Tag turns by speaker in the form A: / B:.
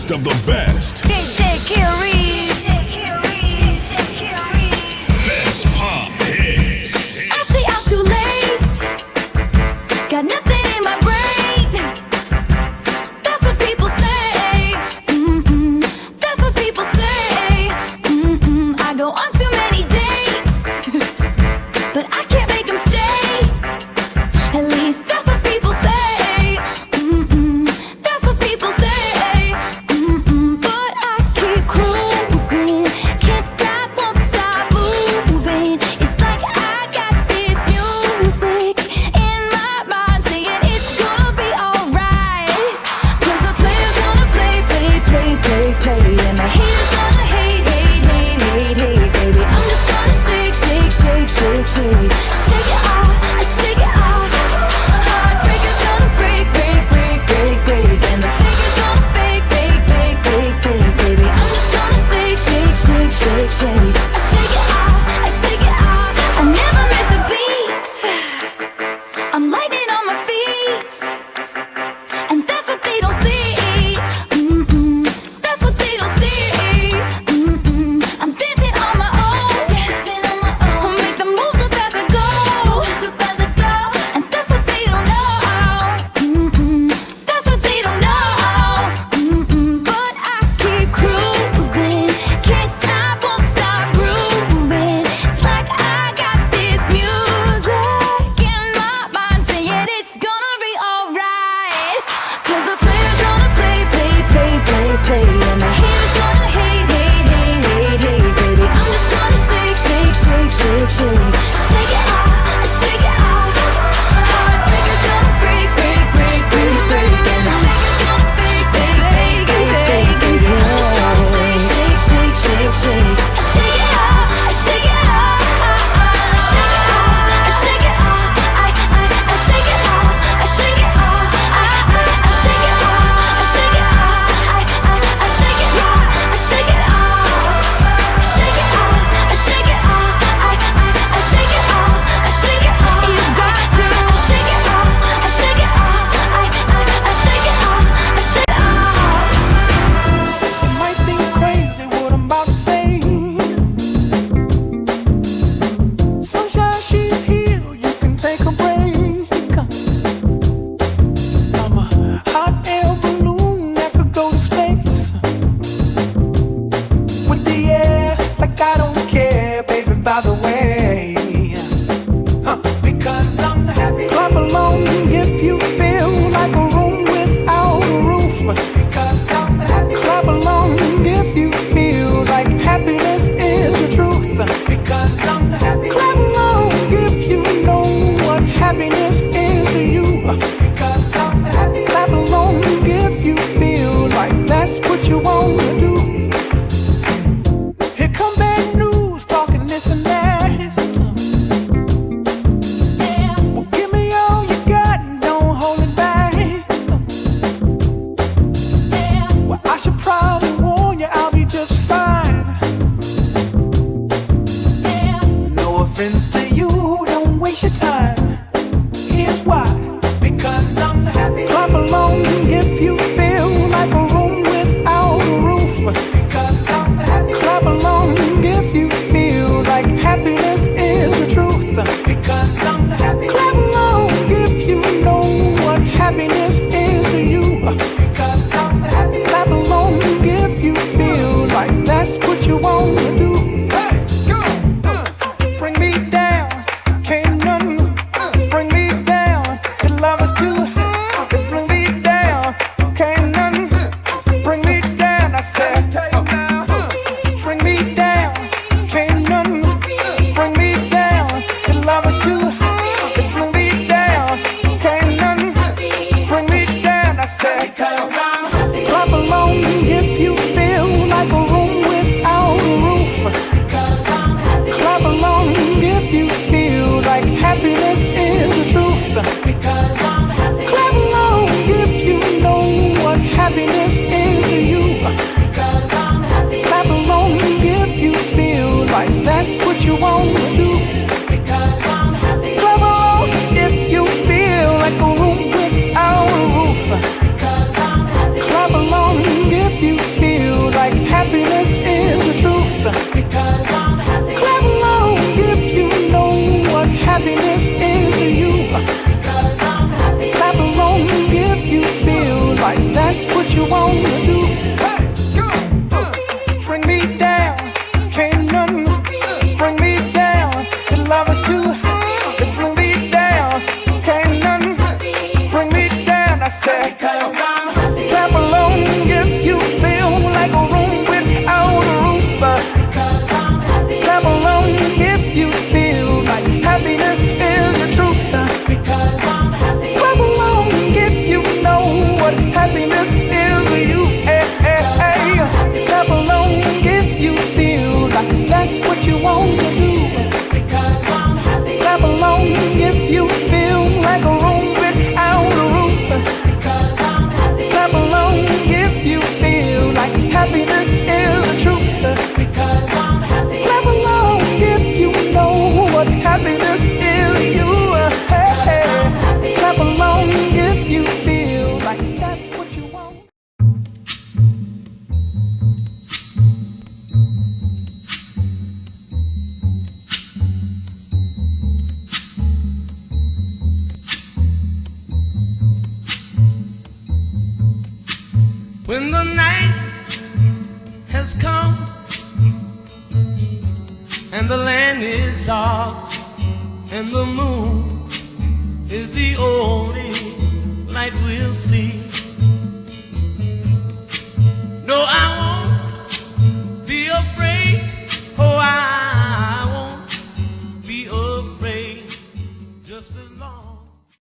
A: best of the best.
B: DJ Keres.
A: Best pop hits.
B: I stay out too late. Got nothing in my brain. That's what people say. That's what people say. I go on too many dates, but I can't make them stay. At least that's what people say. That's what people say. But I keep cruising, can't stop, won't stop moving. It's like I got this music in my mind saying it's good.
C: because I'm happy. Clap along if you feel like a room without a roof. Because I'm happy. Clap along if you feel like happiness is the truth. Because I'm happy. Clap along if you know what happiness is to you. Clap along if you feel like that's what you want to do. Because I'm happy. Clap along if you feel like a room without a roof. Because I'm happy. Clap along if you feel like happiness is the truth. Because I'm happy. Clap along if you know what happiness is to you. Clap along if you feel like that's what you want.
D: When the night has come and the land is dark and the moon is the only light we'll see,